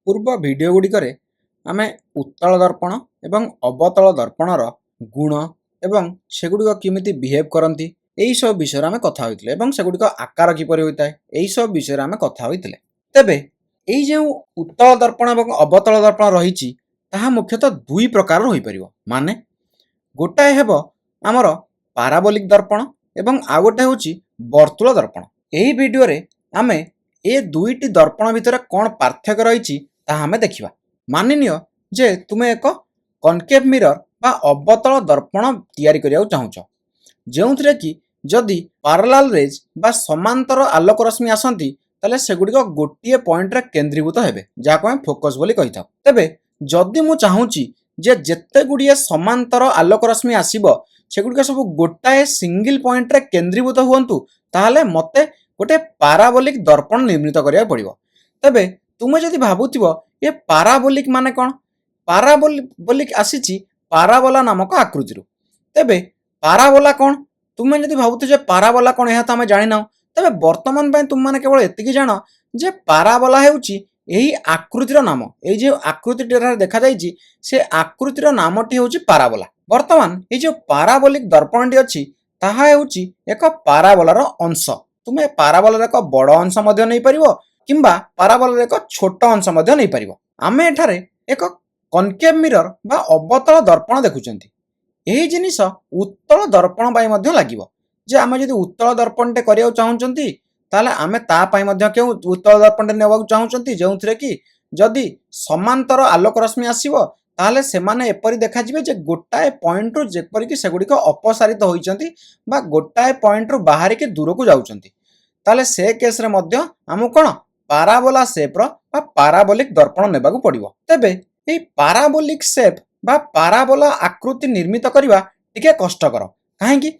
पूर्व भिडियो गुड़िकरे आमे उत्तल दर्पण एवं अवतल दर्पणर गुण एवं सेगुड़िक केमिति बिहेव करती यही सब विषय आम कथा होइतिले एवं सेगुड़िक आकार किपरि होइताय यही सब विषय आम कथा होइतिले। तेबे एई जे उत्तल दर्पण एवं अवतल दर्पण रहिछि ताहा मुख्यतः दुई प्रकार होई परिबो। माने गोटाए हेबो आमर पाराबोलिक दर्पण एवं आ गोटे होछि वर्तुल दर्पण। एही भिडियो रे आमे ए दुईटी दर्पण भितर कौन पार्थक्य रही आम देखा। मानिनिय जे तुमे एक कनकेव मिरर बा अवतल दर्पण तैयारी करिया चाहुच जो कि जदि पैरेलल रेज बा समांतर आलोक रश्मि आसती ताले सेगुड़िक गोटे पॉइंट रे केंद्रीभूत हेबे जाको हम फोकस बोली कहि थाउ। तेबे जदि मु चाहूची जे जेते गुड़िए समांतर आलोक रश्मि आसीबो सेगुड़िक सब गोटाए सिंगल पॉइंट रे केंद्रीभूत हुअंतु ताहले मते गोटे पाराबोलिक दर्पण निर्मित करिया पड़िबो। तबे तुमे जदि भाबुथिबो ये पाराबोलिक माने कोन, पाराबोलिक आसीची पाराबोला नामक आकृति। तेबे पाराबोला कोन तुमे जदि भाबुथि जे पाराबोला कोन एहा त हम जानि ना। तबे वर्तमान पय तुम माने केवल एतिकी जानो जे पाराबोला हेउची एही आकृतिर नाम। एई जे आकृति देखा जाइछि से आकृतिर नामटी हेउची पाराबोला। वर्तमान ए जे पाराबोलिक दर्पणटी अछि ताहा हेउची एक पाराबोलार अंश। तुमे पाराबोलार एक बड़ अंश मध्य नै परिबो किंबा पाराबोलार एक छोट अंश मध्य नै परिबो। आमे एठारे एक कनकेव मिरर बा अवतल दर्पण देखुचंती। एही जिनिस उत्तल दर्पण बाय मध्य लागिबो। जे आमे जदि उत्तल दर्पणटे करिया चाहुचंती ताले आमे ता पाई मध्य के उत्तल दर्पणटे नेबाक चाहुचंती जोंथरे कि जदि समांतर आलोक रश्मि आसीबो ताले सेमाने एपरि देखा जिवे जे गोटाए पॉइंट रु जेपरि कि सेगुड़िक अपसारित होइचंती बा गोटाए पॉइंट रु बाहर के दूर को जाउचंती ताले से केस रे मध्य हमु कोन पाराबोला शेप रो बा पाराबोलिक दर्पण नेबाक पड़िबो। तेबे एई पाराबोलिक शेप बा पाराबोला आकृति निर्मित करिबा टिके कष्टकर। काहेकि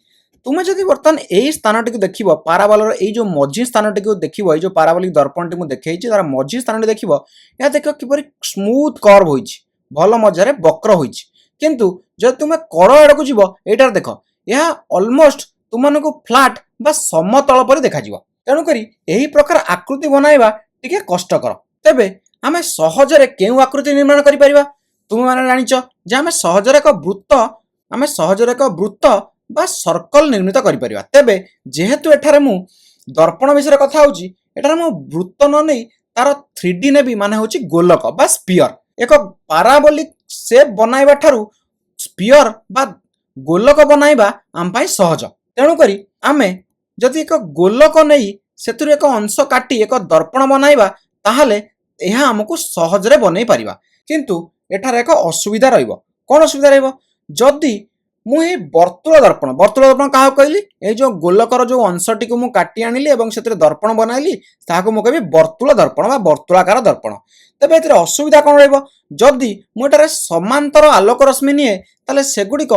तुमे जदि वर्तमान एई स्थानटी को देखिबो पाराबोलार एई जो मझी स्थानटी को देखिबो एई जो पाराबोलिक दर्पणटी मु देखैछि तार मझी स्थानटी देखिबो या देखो किपरि स्मूथ कर्व होइछि भल मजारे वक्र होइछि। किंतु जदि तुमे कर आडको जिवो एटार देखो या ऑलमोस्ट तुमनको फ्लैट बा समतल पर देखा जिवो। तेणु करी एही प्रकार आकृति बनाइबा टिके कष्टकर। तेबे आमे सहजरे केउ आकृति निर्माण करि परिबा तुम माने जानिछ जे आमे सहजरे एक वृत्त बा सर्कल निर्मित करि परिबा। तेबे जेहेतु एठारे मु दर्पण विषय कथा होउची एठारे मु वृत्त न नै तार 3D नेबी माने होउची गोलक बा स्फियर। एक पाराबोलिक शेप बनाइबा ठारू स्फियर बा गोलक बनाइबा आम पाई सहज। तेणु करी आमे जदि एक गोलक नै सेतुर एक अंश काटी एक दर्पण बनाइबा ताहले एहा हमकु सहजरे बनै परिबा। किंतु एठारे एक असुविधा रहिबो। कोन असुविधा रहिबो जदि मु ए वर्तुल दर्पण काहा कहली ए जो गोलकर जो अंशटी को मु काटी आनिली एवं सेतरे दर्पण बनाइली ताहाको मु कहबी वर्तुल दर्पण बा वर्तुलाकार दर्पण। तबे एतरे असुविधा कोन रहिबो जदि मु एटारे समांतर आलोक रश्मि निए ताले सेगुड़िक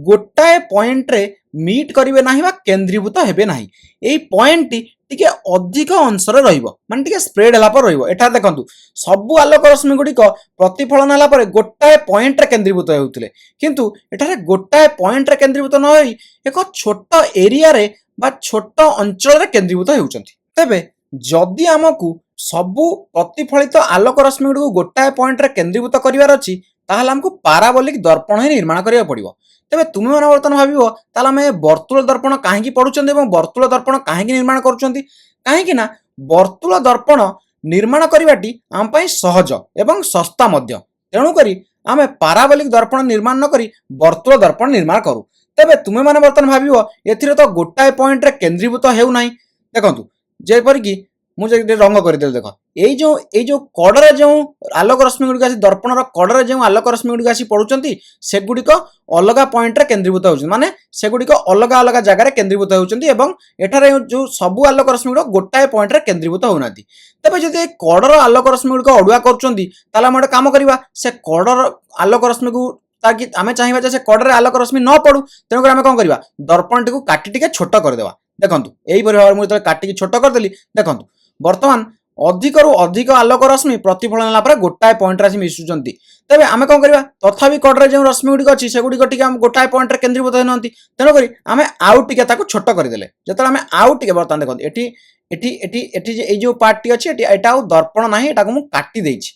गोटाए पॉइंट रे मीट करिवे नाही बा केंद्रीभूत हेबे नाही। एई पॉइंट टिके अधिक अंश रे रहिबो माने टिके स्प्रेड हला पर रहिबो। एठा देखंतु सबु आलोक रश्मि गुड़िक प्रतिफलन हला पर गोटाए पॉइंट रे केंद्रीभूत हेउतिले किंतु एठारे गोटाए पॉइंट रे केंद्रीभूत न होई एक छोट एरिया रे बा छोट अंचल रे केंद्रीभूत हेउचंती। तेबे जदि हमकु सबु प्रतिफलित आलोक रश्मि गुड़िक गोटाए पॉइंट रे केंद्रीभूत करिवार अछि ताहले हमकु पाराबोलिक दर्पण ही निर्माण करिया पड़िबो। तेबे तुमे माने वर्तमान भाबिबो ताला मे वर्तुल दर्पण काहेकि पढुचंदी एवं वर्तुल दर्पण काहेकि निर्माण करूचंदी। काहेकि ना वर्तुल दर्पण निर्माण करिवाटी आम पई सहज एवं सस्ता मध्य। तेणु करी आमे पाराबोलिक दर्पण निर्माण न करी वर्तुल दर्पण निर्माण करू। तेबे तुमे माने वर्तमान भाबिबो एथिरे तो गोटाए पॉइंट रे केंद्रीभूत हेउ नाही। देखंतु जेपरि कि मु जे रंग करदेल देखो एई जो कड़रे जो आलोक रश्मि गुड़िक आसी दर्पणर कड़रे जो आलोक रश्मि गुड़िक आसी पड़ुचंती सेगुड़िक अलगा पॉइंट रे केंद्रीभूत होउछन माने सेगुड़िक अलगा अलगा जगह रे केंद्रीभूत होउचंती एवं एठारे जो सबु आलोक रश्मि गुड़िक गोटाए पॉइंट रे केंद्रीभूत होउनाती। तबे जदि कड़र आलोक रश्मि गुड़िक अडुआ करूचंती ताला हम काम करिबा से कड़र आलोक रश्मि को ताकि आमे चाहिबा जे से कड़रे आलोक रश्मि न पड़ू। तेणु कर आमे कोन करिबा दर्पणटी को काटी टिके छोट कर देबा। देखंतु एई परि भाव मु काटी के छोट कर देली। देखंतु वर्तमान अधिक रु अधिक आलोक रश्मि प्रतिफलन हला पर गोटाए पॉइंट राशि मिसुचंती। तेबे आमे कोन करिबा तथापि कड़रे जो रश्मि गुड़िक अछि सेगुड़िक टिके हम गोटाए पॉइंट रे केंद्रीभूत होनंती। तेणु करी आमे आउ टिके ताको छोट कर देले जेतले आमे आउ टिके वर्तमान देखंतु एठी एठी एठी एठी जे ए जो पार्ट टी अछि एटा दर्पण नाही एटा को मु काटी देछि।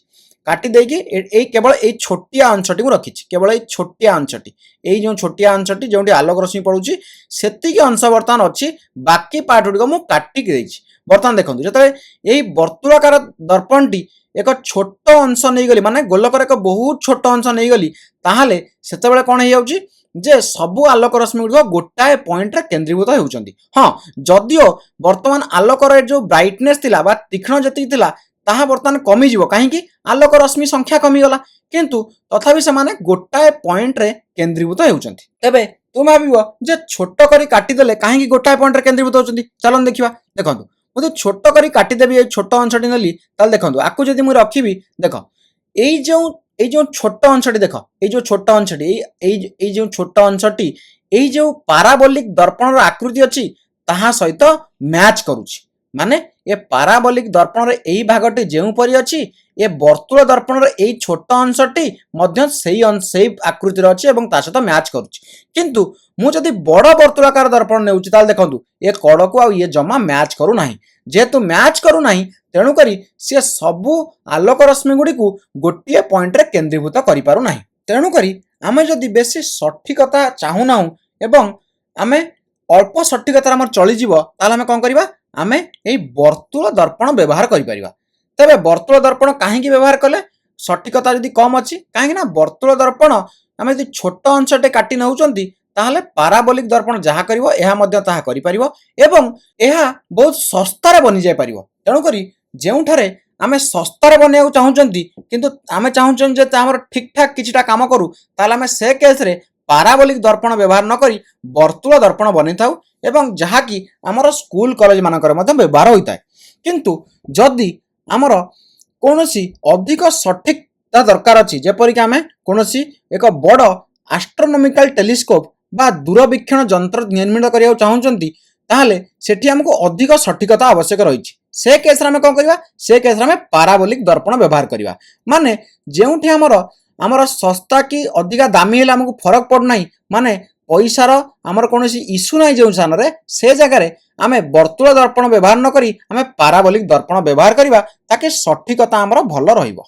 काटी देकी एई केवल एई छोटिया अंशटी को रखिछि केवल एई छोटिया अंशटी एई जो छोटिया अंशटी जोंटी आलोक रश्मि पड़ुछि सेतिकी अंश वर्तमान अछि बाकी पार्ट गुडी को मु काटी के देछि वर्तमान देखंतु जतले एई वर्तुलाकार दर्पणटी एक छोट अंश नहीं गली माने गोलकर एक बहुत छोट अंश नहीं गली ताहाले सेतेबेले कोन हे जाउछि जे सबु आलोक रश्मि गुडी गोटाए पॉइंट रे केंद्रीभूत होउचंती हां जदियो वर्तमान आलोकर जो ब्राइटनेस थिला बा तीक्ष्ण जति थिला ताहा वर्तमान कमी जीवो काहे कि आलोक रश्मि संख्या कमी गला किंतु तथापि से माने गोटाए पॉइंट रे केंद्रीभूत होउचंती तबे तुम भाबिबो जे छोट करी काटी देले काहे कि गोटाए पॉइंट रे केंद्रीभूत होउचंती चलन देखिबा देखंतु मुझे छोट करी काटी देबी ए छोट अंशटी नली ताल देखंतु आकु जदी मु रखिबी देखो एई जो छोट अंशटी देखो एई जो छोट अंशटी एई जो छोट अंशटी एई जो पाराबोलिक दर्पण रो आकृति अछि ताहा सहित मैच करूछि माने ए पाराबोलिक दर्पण रे एई भागटी जेउ परि अछि ए वर्तुल दर्पण रे एई छोट अंशटी मध्य सेई आकृति रो अछि एवं ता सहित मैच करूछि किंतु मु जदी बड़ वर्तुलाकार दर्पण नेउछि ताल देखंतु ए कड़को आ ये जमा मैच करू नाही जेतु मैच करू नाही तेणु करी से सबु आलोक रश्मि गुडी को गोटिए पॉइंट रे केंद्रीभूत करि पारु नाही तेणु करी आमे जदी बेसी सठिकता चाहू नाहु एवं आमे अल्प सठिकता हमर चली जीवो ताल आमे कोन करिबा आमे एई वर्तुल दर्पण व्यवहार करि परिबा तबे वर्तुल दर्पण काहे की व्यवहार कले सठिकता जदी कम अछि काहे ना वर्तुल दर्पण आमे जदी छोट अंशटे काटी नउचंती ताहले पाराबोलिक दर्पण जहा करिवो एहा मध्य ताहा करि परिवो एवं एहा बहुत सस्ता रे बनि जाय परिवो तेणु करी जेउठारे आमे सस्ता रे बनिया चाहूचंती किंतु आमे चाहूचन जे हमर ठीक ठाक किछिटा काम करू ताहले आमे से केस रे पाराबोलिक दर्पण व्यवहार न करी वर्तुल दर्पण बनि थाउ एवं जहा कि हमर स्कूल कॉलेज मानकर मध्य व्यवहार होइताय किंतु जदी हमर कोनोसी अधिक सठिकता दरकार अछि जेपरि कि आमे कोनोसी एक बड़ एस्ट्रोनॉमिकल टेलीस्कोप बा दूरवीक्षण यंत्र निर्माण करिया चाहूचंती ताहले सेठी हमको अधिक सठिकता आवश्यक रहिछि से केस रे हम कोन करबा से केस रे हम पाराबोलिक दर्पण व्यवहार करबा माने जेउठी हमर सस्ता की अधिका दामी हेले हमको फरक पड़ नाही माने पैसार हमर कोनोसी इश्यू नाही जेउ स्थान रे से जगह रे आमे वर्तुल दर्पण व्यवहार न करी आमे पाराबोलिक दर्पण व्यवहार करबा ताकि सठिकता हमर भलो रहिबो।